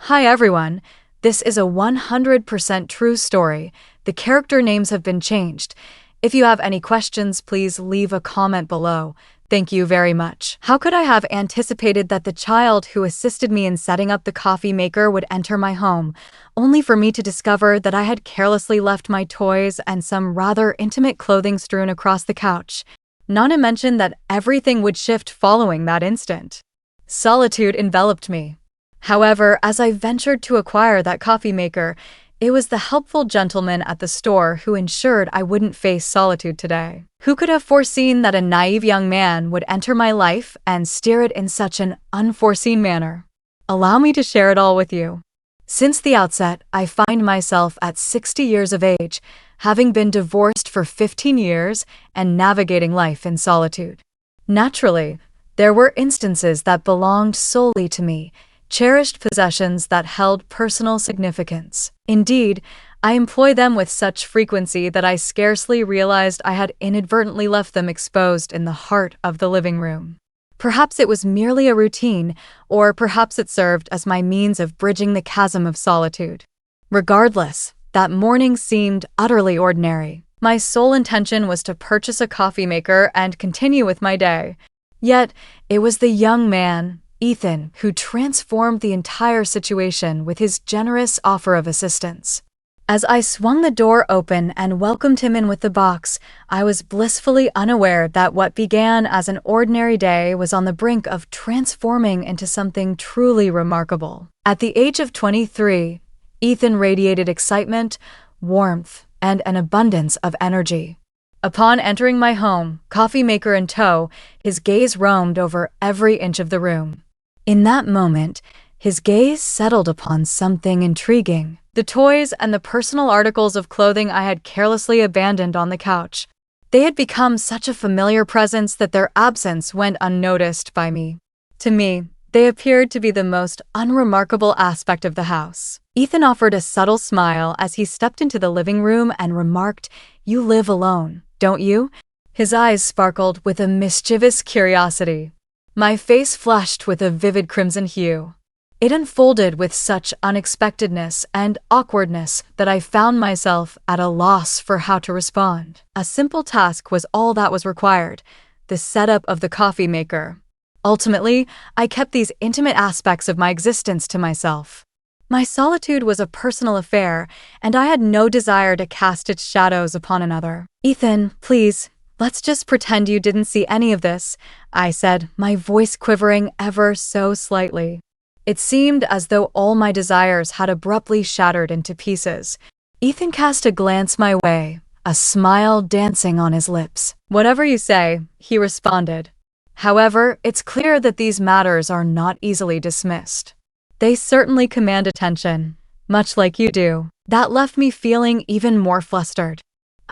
Hi everyone, this is a 100% true story. The character names have been changed. If you have any questions, please leave a comment below. Thank you very much. How could I have anticipated that the child who assisted me in setting up the coffee maker would enter my home, only for me to discover that I had carelessly left my toys and some rather intimate clothing strewn across the couch? Not to mention that everything would shift following that instant. Solitude enveloped me. However, as I ventured to acquire that coffee maker, it was the helpful gentleman at the store who ensured I wouldn't face solitude today. Who could have foreseen that a naive young man would enter my life and steer it in such an unforeseen manner? Allow me to share it all with you. Since the outset, I find myself at 60 years of age, having been divorced for 15 years and navigating life in solitude. Naturally, there were instances that belonged solely to me, cherished possessions that held personal significance. Indeed, I employ them with such frequency that I scarcely realized I had inadvertently left them exposed in the heart of the living room. Perhaps it was merely a routine, or perhaps it served as my means of bridging the chasm of solitude. Regardless, that morning seemed utterly ordinary. My sole intention was to purchase a coffee maker and continue with my day. Yet, it was the young man, Ethan, who transformed the entire situation with his generous offer of assistance. As I swung the door open and welcomed him in with the box, I was blissfully unaware that what began as an ordinary day was on the brink of transforming into something truly remarkable. At the age of 23, Ethan radiated excitement, warmth, and an abundance of energy. Upon entering my home, coffee maker in tow, his gaze roamed over every inch of the room. In that moment, his gaze settled upon something intriguing: the toys and the personal articles of clothing I had carelessly abandoned on the couch. They had become such a familiar presence that their absence went unnoticed by me. To me, they appeared to be the most unremarkable aspect of the house. Ethan offered a subtle smile as he stepped into the living room and remarked, "You live alone, don't you?" His eyes sparkled with a mischievous curiosity. My face flushed with a vivid crimson hue. It unfolded with such unexpectedness and awkwardness that I found myself at a loss for how to respond. A simple task was all that was required: the setup of the coffee maker. Ultimately, I kept these intimate aspects of my existence to myself. My solitude was a personal affair, and I had no desire to cast its shadows upon another. "Ethan, please, let's just pretend you didn't see any of this," I said, my voice quivering ever so slightly. It seemed as though all my desires had abruptly shattered into pieces. Ethan cast a glance my way, a smile dancing on his lips. "Whatever you say," he responded. "However, it's clear that these matters are not easily dismissed. They certainly command attention, much like you do." That left me feeling even more flustered.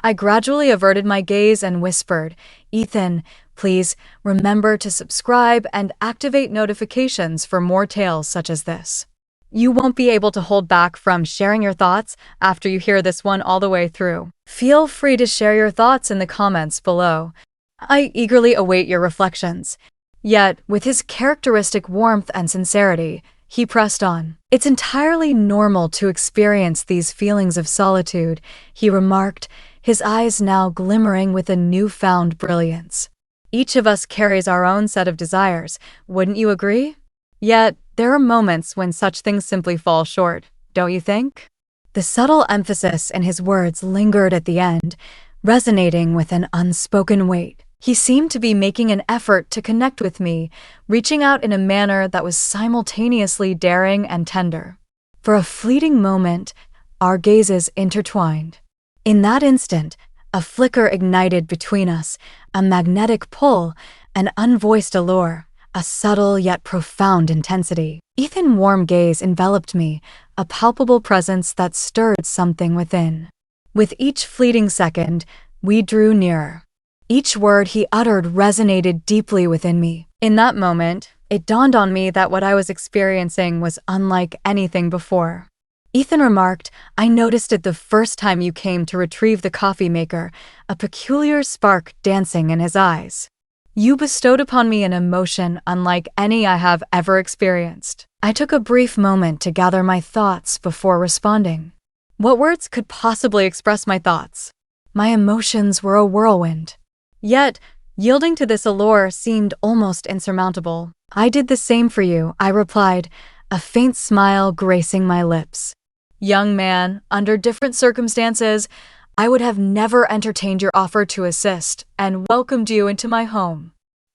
I gradually averted my gaze and whispered, "Ethan, please remember to subscribe and activate notifications for more tales such as this. You won't be able to hold back from sharing your thoughts after you hear this one all the way through. Feel free to share your thoughts in the comments below. I eagerly await your reflections." Yet, with his characteristic warmth and sincerity, he pressed on. "It's entirely normal to experience these feelings of solitude," he remarked, his eyes now glimmering with a newfound brilliance. "Each of us carries our own set of desires, wouldn't you agree? Yet, there are moments when such things simply fall short, don't you think?" The subtle emphasis in his words lingered at the end, resonating with an unspoken weight. He seemed to be making an effort to connect with me, reaching out in a manner that was simultaneously daring and tender. For a fleeting moment, our gazes intertwined. In that instant, a flicker ignited between us, a magnetic pull, an unvoiced allure, a subtle yet profound intensity. Ethan's warm gaze enveloped me, a palpable presence that stirred something within. With each fleeting second, we drew nearer. Each word he uttered resonated deeply within me. In that moment, it dawned on me that what I was experiencing was unlike anything before. Ethan remarked, "I noticed it the first time you came to retrieve the coffee maker," a peculiar spark dancing in his eyes. You bestowed upon me an emotion unlike any I have ever experienced. I took a brief moment to gather my thoughts before responding. What words could possibly express my thoughts? My emotions were a whirlwind. Yet, yielding to this allure seemed almost insurmountable. I did the same for you, I replied, a faint smile gracing my lips. Young man, under different circumstances, I would have never entertained your offer to assist and welcomed you into my home.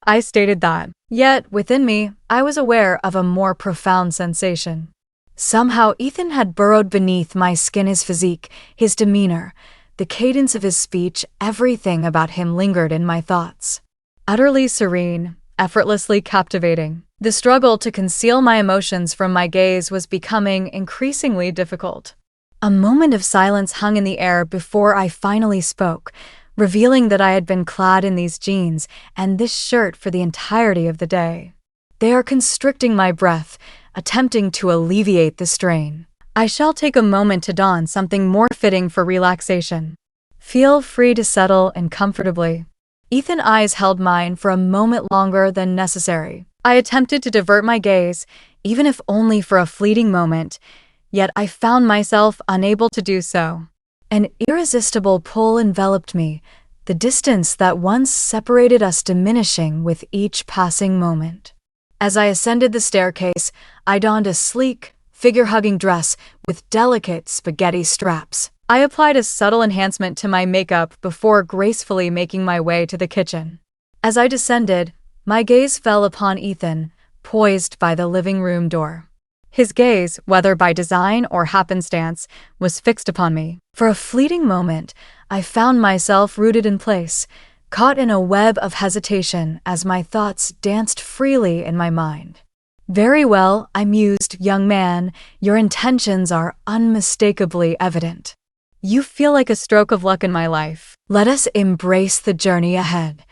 I stated that. Yet, within me, I was aware of a more profound sensation. Somehow, Ethan had burrowed beneath my skin, his physique, his demeanor, the cadence of his speech, everything about him lingered in my thoughts. Utterly serene, effortlessly captivating. The struggle to conceal my emotions from my gaze was becoming increasingly difficult. A moment of silence hung in the air before I finally spoke, revealing that I had been clad in these jeans and this shirt for the entirety of the day. They are constricting my breath, attempting to alleviate the strain. I shall take a moment to don something more fitting for relaxation. Feel free to settle in comfortably. Ethan's eyes held mine for a moment longer than necessary. I attempted to divert my gaze, even if only for a fleeting moment, yet I found myself unable to do so. An irresistible pull enveloped me, the distance that once separated us diminishing with each passing moment. As I ascended the staircase, I donned a sleek, figure-hugging dress with delicate spaghetti straps. I applied a subtle enhancement to my makeup before gracefully making my way to the kitchen. As I descended, my gaze fell upon Ethan, poised by the living room door. His gaze, whether by design or happenstance, was fixed upon me. For a fleeting moment, I found myself rooted in place, caught in a web of hesitation as my thoughts danced freely in my mind. Very well, I mused, young man, your intentions are unmistakably evident. You feel like a stroke of luck in my life. Let us embrace the journey ahead.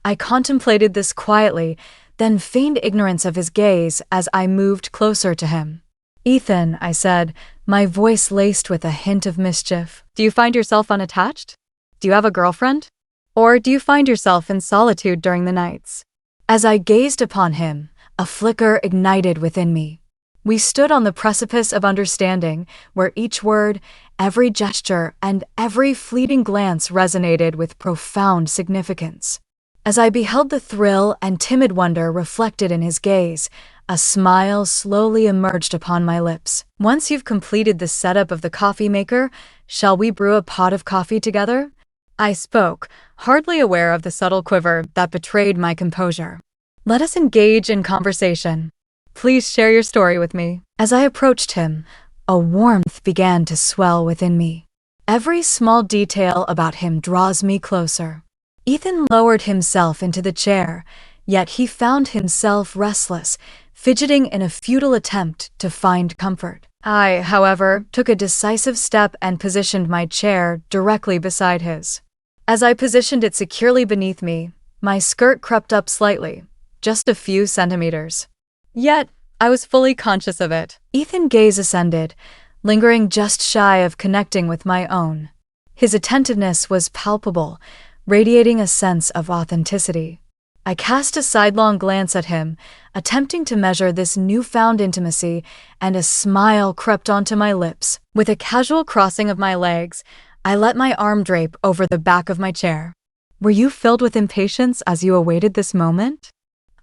I contemplated this quietly, then feigned ignorance of his gaze as I moved closer to him. Ethan, I said, my voice laced with a hint of mischief. Do you find yourself unattached? Do you have a girlfriend? Or do you find yourself in solitude during the nights? As I gazed upon him, a flicker ignited within me. We stood on the precipice of understanding, where each word, every gesture, and every fleeting glance resonated with profound significance. As I beheld the thrill and timid wonder reflected in his gaze, a smile slowly emerged upon my lips. Once you've completed the setup of the coffee maker, shall we brew a pot of coffee together? I spoke, hardly aware of the subtle quiver that betrayed my composure. Let us engage in conversation. Please share your story with me. As I approached him, a warmth began to swell within me. Every small detail about him draws me closer. Ethan lowered himself into the chair, yet he found himself restless, fidgeting in a futile attempt to find comfort. I, however, took a decisive step and positioned my chair directly beside his. As I positioned it securely beneath me, my skirt crept up slightly, just a few centimeters. Yet, I was fully conscious of it. Ethan's gaze ascended, lingering just shy of connecting with my own. His attentiveness was palpable, radiating a sense of authenticity. I cast a sidelong glance at him, attempting to measure this newfound intimacy, and a smile crept onto my lips. With a casual crossing of my legs, I let my arm drape over the back of my chair. Were you filled with impatience as you awaited this moment?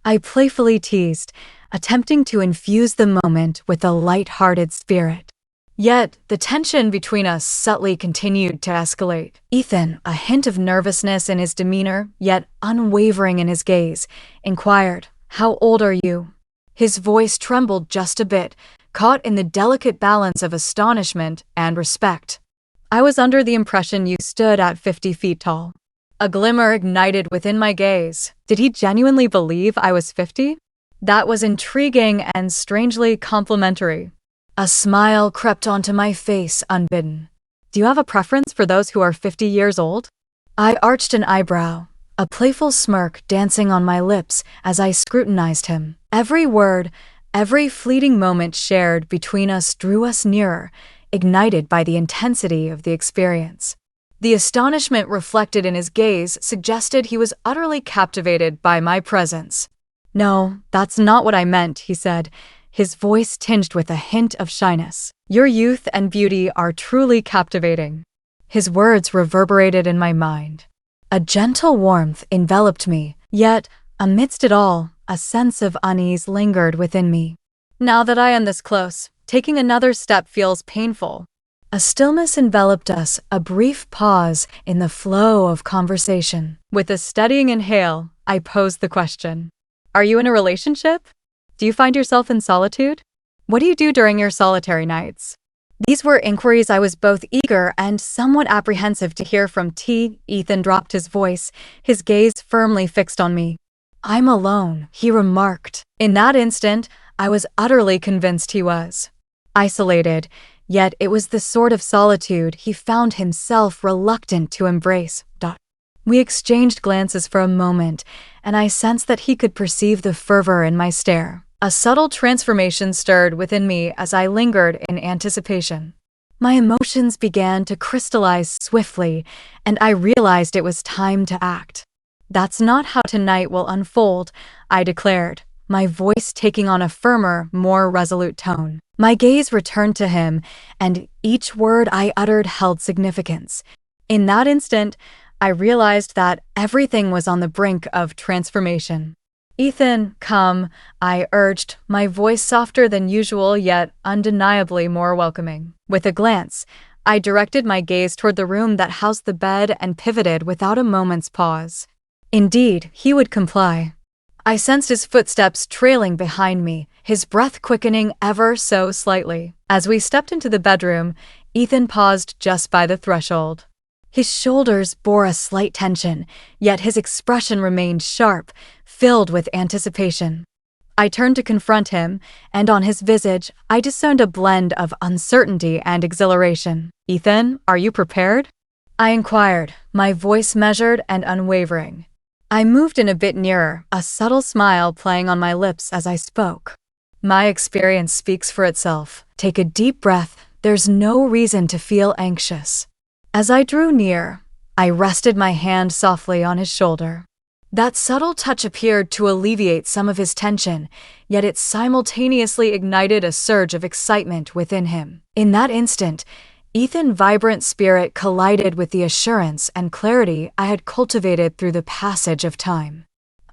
I playfully teased, attempting to infuse the moment with a light-hearted spirit. Yet, the tension between us subtly continued to escalate. Ethan, a hint of nervousness in his demeanor, yet unwavering in his gaze, inquired, "How old are you?" His voice trembled just a bit, caught in the delicate balance of astonishment and respect. I was under the impression you stood at 50 feet tall. A glimmer ignited within my gaze. Did he genuinely believe I was 50? That was intriguing and strangely complimentary. A smile crept onto my face unbidden. Do you have a preference for those who are 50 years old? I arched an eyebrow, a playful smirk dancing on my lips as I scrutinized him. Every word, every fleeting moment shared between us drew us nearer, ignited by the intensity of the experience. The astonishment reflected in his gaze suggested he was utterly captivated by my presence. "No, that's not what I meant," he said, his voice tinged with a hint of shyness. "Your youth and beauty are truly captivating." His words reverberated in my mind. A gentle warmth enveloped me, yet, amidst it all, a sense of unease lingered within me. Now that I am this close, taking another step feels painful. A stillness enveloped us, a brief pause in the flow of conversation. With a steadying inhale, I posed the question. "Are you in a relationship? Do you find yourself in solitude? What do you do during your solitary nights?" These were inquiries I was both eager and somewhat apprehensive to hear from T. Ethan dropped his voice, his gaze firmly fixed on me. "I'm alone," he remarked. In that instant, I was utterly convinced he was. Isolated, yet it was the sort of solitude he found himself reluctant to embrace. We exchanged glances for a moment, and I sensed that he could perceive the fervor in my stare. A subtle transformation stirred within me as I lingered in anticipation. My emotions began to crystallize swiftly, and I realized it was time to act. "That's not how tonight will unfold," I declared, my voice taking on a firmer, more resolute tone. My gaze returned to him, and each word I uttered held significance. In that instant, I realized that everything was on the brink of transformation. "Ethan, come," I urged, my voice softer than usual yet undeniably more welcoming. With a glance, I directed my gaze toward the room that housed the bed and pivoted without a moment's pause. Indeed, he would comply. I sensed his footsteps trailing behind me, his breath quickening ever so slightly. As we stepped into the bedroom, Ethan paused just by the threshold. His shoulders bore a slight tension, yet his expression remained sharp, filled with anticipation. I turned to confront him, and on his visage, I discerned a blend of uncertainty and exhilaration. "Ethan, are you prepared?" I inquired, my voice measured and unwavering. I moved in a bit nearer, a subtle smile playing on my lips as I spoke. "My experience speaks for itself. Take a deep breath. There's no reason to feel anxious." As I drew near, I rested my hand softly on his shoulder. That subtle touch appeared to alleviate some of his tension, yet it simultaneously ignited a surge of excitement within him. In that instant, Ethan's vibrant spirit collided with the assurance and clarity I had cultivated through the passage of time.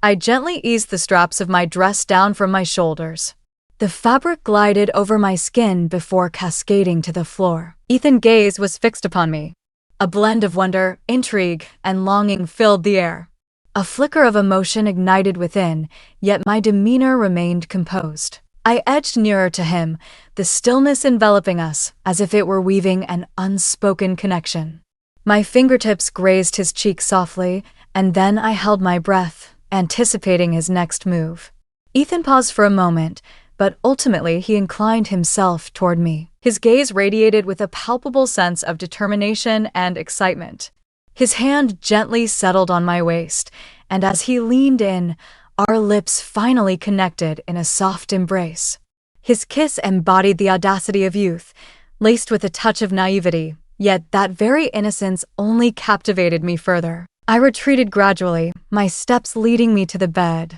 I gently eased the straps of my dress down from my shoulders. The fabric glided over my skin before cascading to the floor. Ethan's gaze was fixed upon me. A blend of wonder, intrigue, and longing filled the air. A flicker of emotion ignited within, yet my demeanor remained composed. I edged nearer to him, the stillness enveloping us as if it were weaving an unspoken connection. My fingertips grazed his cheek softly, and then I held my breath, anticipating his next move. Ethan paused for a moment, but ultimately he inclined himself toward me. His gaze radiated with a palpable sense of determination and excitement. His hand gently settled on my waist, and as he leaned in, our lips finally connected in a soft embrace. His kiss embodied the audacity of youth, laced with a touch of naivety, yet that very innocence only captivated me further. I retreated gradually, my steps leading me to the bed.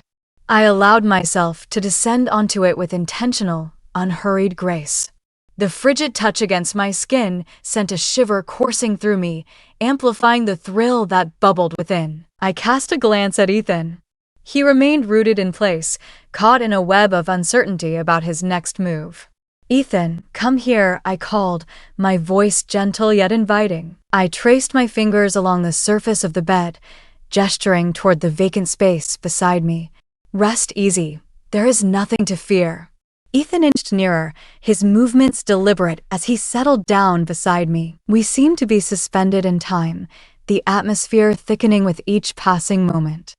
I allowed myself to descend onto it with intentional, unhurried grace. The frigid touch against my skin sent a shiver coursing through me, amplifying the thrill that bubbled within. I cast a glance at Ethan. He remained rooted in place, caught in a web of uncertainty about his next move. "Ethan, come here," I called, my voice gentle yet inviting. I traced my fingers along the surface of the bed, gesturing toward the vacant space beside me. "Rest easy. There is nothing to fear." Ethan inched nearer, his movements deliberate as he settled down beside me. We seemed to be suspended in time, the atmosphere thickening with each passing moment.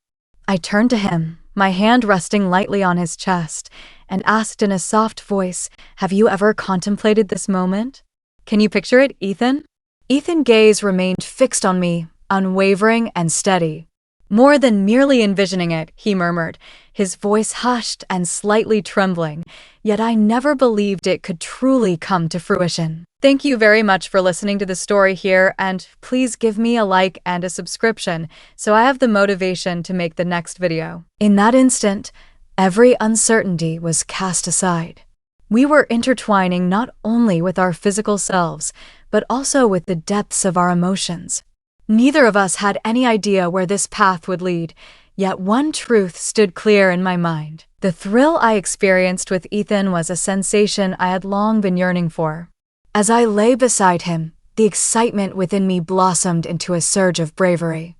I turned to him, my hand resting lightly on his chest, and asked in a soft voice, "Have you ever contemplated this moment? Can you picture it, Ethan?" Ethan's gaze remained fixed on me, unwavering and steady. "More than merely envisioning it," he murmured, his voice hushed and slightly trembling, yet I never believed it could truly come to fruition. Thank you very much for listening to the story here, and please give me a like and a subscription so I have the motivation to make the next video. In that instant, every uncertainty was cast aside. We were intertwining not only with our physical selves, but also with the depths of our emotions. Neither of us had any idea where this path would lead, yet one truth stood clear in my mind. The thrill I experienced with Ethan was a sensation I had long been yearning for. As I lay beside him, the excitement within me blossomed into a surge of bravery.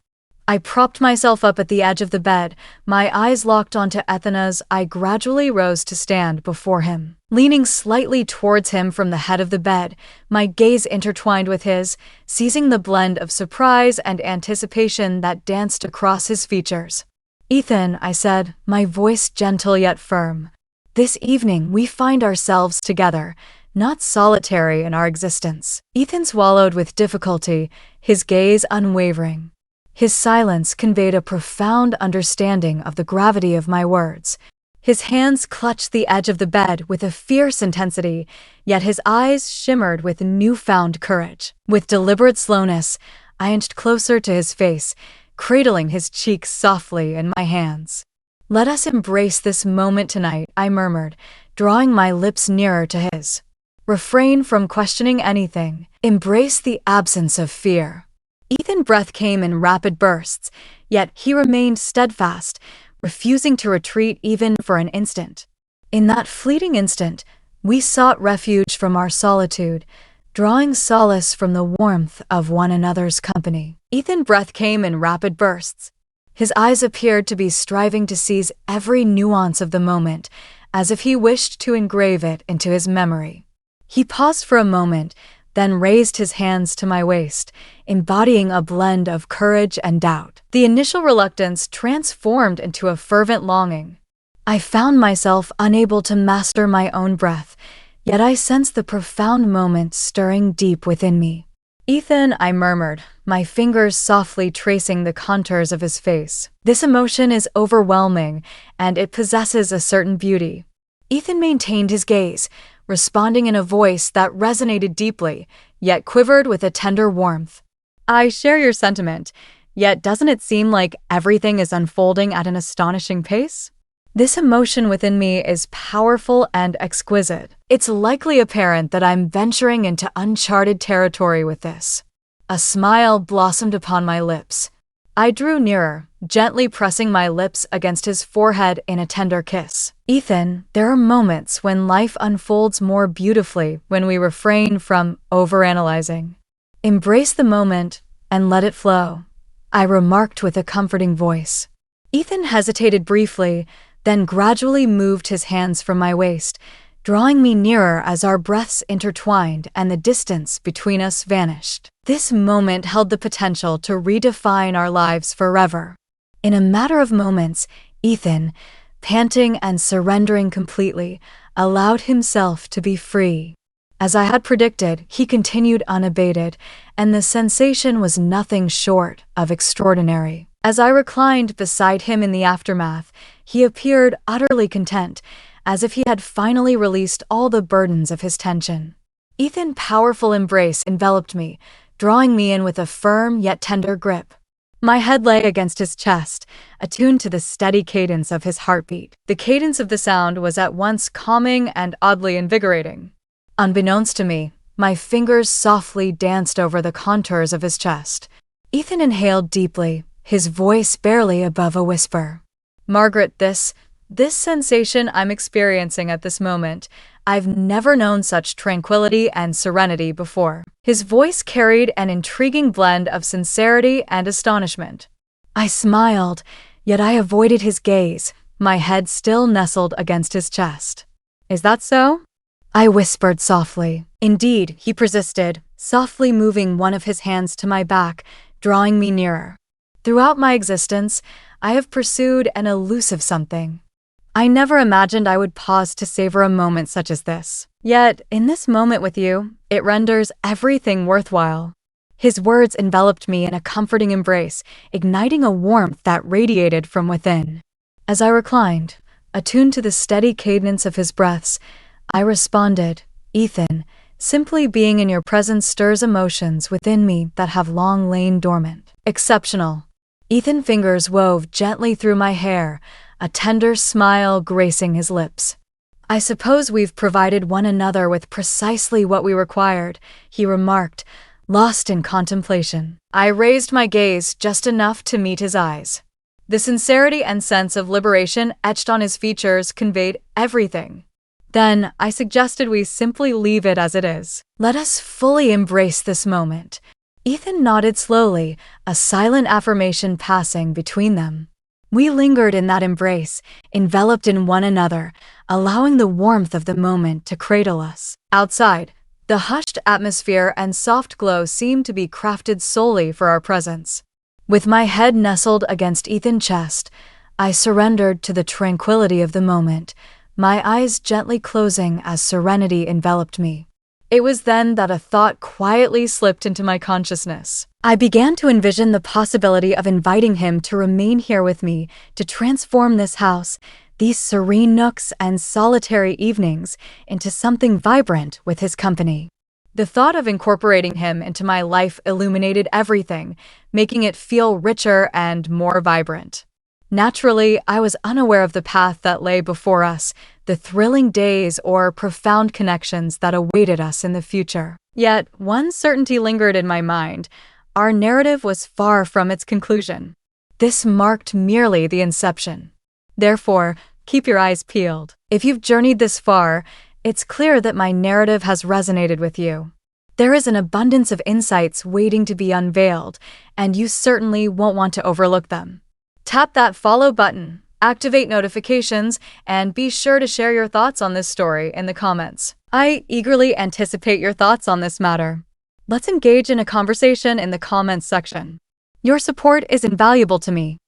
I propped myself up at the edge of the bed, my eyes locked onto Ethan. I gradually rose to stand before him. Leaning slightly towards him from the head of the bed, my gaze intertwined with his, seizing the blend of surprise and anticipation that danced across his features. "Ethan," I said, my voice gentle yet firm. "This evening we find ourselves together, not solitary in our existence." Ethan swallowed with difficulty, his gaze unwavering. His silence conveyed a profound understanding of the gravity of my words. His hands clutched the edge of the bed with a fierce intensity, yet his eyes shimmered with newfound courage. With deliberate slowness, I inched closer to his face, cradling his cheeks softly in my hands. "Let us embrace this moment tonight," I murmured, drawing my lips nearer to his. "Refrain from questioning anything. Embrace the absence of fear." Ethan's breath came in rapid bursts, yet he remained steadfast, refusing to retreat even for an instant. In that fleeting instant, we sought refuge from our solitude, drawing solace from the warmth of one another's company. Ethan's breath came in rapid bursts. His eyes appeared to be striving to seize every nuance of the moment, as if he wished to engrave it into his memory. He paused for a moment, then raised his hands to my waist, embodying a blend of courage and doubt. The initial reluctance transformed into a fervent longing. I found myself unable to master my own breath, yet I sensed the profound moment stirring deep within me. "Ethan," I murmured, my fingers softly tracing the contours of his face. "This emotion is overwhelming, and it possesses a certain beauty." Ethan maintained his gaze, responding in a voice that resonated deeply, yet quivered with a tender warmth. "I share your sentiment, yet doesn't it seem like everything is unfolding at an astonishing pace? This emotion within me is powerful and exquisite. It's likely apparent that I'm venturing into uncharted territory with this." A smile blossomed upon my lips. I drew nearer, gently pressing my lips against his forehead in a tender kiss. "Ethan, there are moments when life unfolds more beautifully when we refrain from overanalyzing. Embrace the moment and let it flow," I remarked with a comforting voice. Ethan hesitated briefly, then gradually moved his hands from my waist, drawing me nearer as our breaths intertwined and the distance between us vanished. This moment held the potential to redefine our lives forever. In a matter of moments, Ethan, panting and surrendering completely, allowed himself to be free. As I had predicted, he continued unabated, and the sensation was nothing short of extraordinary. As I reclined beside him in the aftermath, he appeared utterly content, as if he had finally released all the burdens of his tension. Ethan's powerful embrace enveloped me, drawing me in with a firm yet tender grip. My head lay against his chest, attuned to the steady cadence of his heartbeat. The cadence of the sound was at once calming and oddly invigorating. Unbeknownst to me, my fingers softly danced over the contours of his chest. Ethan inhaled deeply, his voice barely above a whisper. "Margaret, this sensation I'm experiencing at this moment, I've never known such tranquility and serenity before." His voice carried an intriguing blend of sincerity and astonishment. I smiled, yet I avoided his gaze, my head still nestled against his chest. "Is that so?" I whispered softly. "Indeed," he persisted, softly moving one of his hands to my back, drawing me nearer. "Throughout my existence, I have pursued an elusive something. I never imagined I would pause to savor a moment such as this. Yet, in this moment with you, it renders everything worthwhile." His words enveloped me in a comforting embrace, igniting a warmth that radiated from within. As I reclined, attuned to the steady cadence of his breaths, I responded, "Ethan, simply being in your presence stirs emotions within me that have long lain dormant." Exceptional. Ethan's fingers wove gently through my hair, a tender smile gracing his lips. "I suppose we've provided one another with precisely what we required," he remarked, lost in contemplation. I raised my gaze just enough to meet his eyes. The sincerity and sense of liberation etched on his features conveyed everything. Then I suggested we simply leave it as it is. "Let us fully embrace this moment." Ethan nodded slowly, a silent affirmation passing between them. We lingered in that embrace, enveloped in one another, allowing the warmth of the moment to cradle us. Outside, the hushed atmosphere and soft glow seemed to be crafted solely for our presence. With my head nestled against Ethan's chest, I surrendered to the tranquility of the moment, my eyes gently closing as serenity enveloped me. It was then that a thought quietly slipped into my consciousness. I began to envision the possibility of inviting him to remain here with me, to transform this house, these serene nooks and solitary evenings, into something vibrant with his company. The thought of incorporating him into my life illuminated everything, making it feel richer and more vibrant. Naturally, I was unaware of the path that lay before us, the thrilling days or profound connections that awaited us in the future. Yet, one certainty lingered in my mind. Our narrative was far from its conclusion. This marked merely the inception. Therefore, keep your eyes peeled. If you've journeyed this far, it's clear that my narrative has resonated with you. There is an abundance of insights waiting to be unveiled, and you certainly won't want to overlook them. Tap that follow button, activate notifications, and be sure to share your thoughts on this story in the comments. I eagerly anticipate your thoughts on this matter. Let's engage in a conversation in the comments section. Your support is invaluable to me.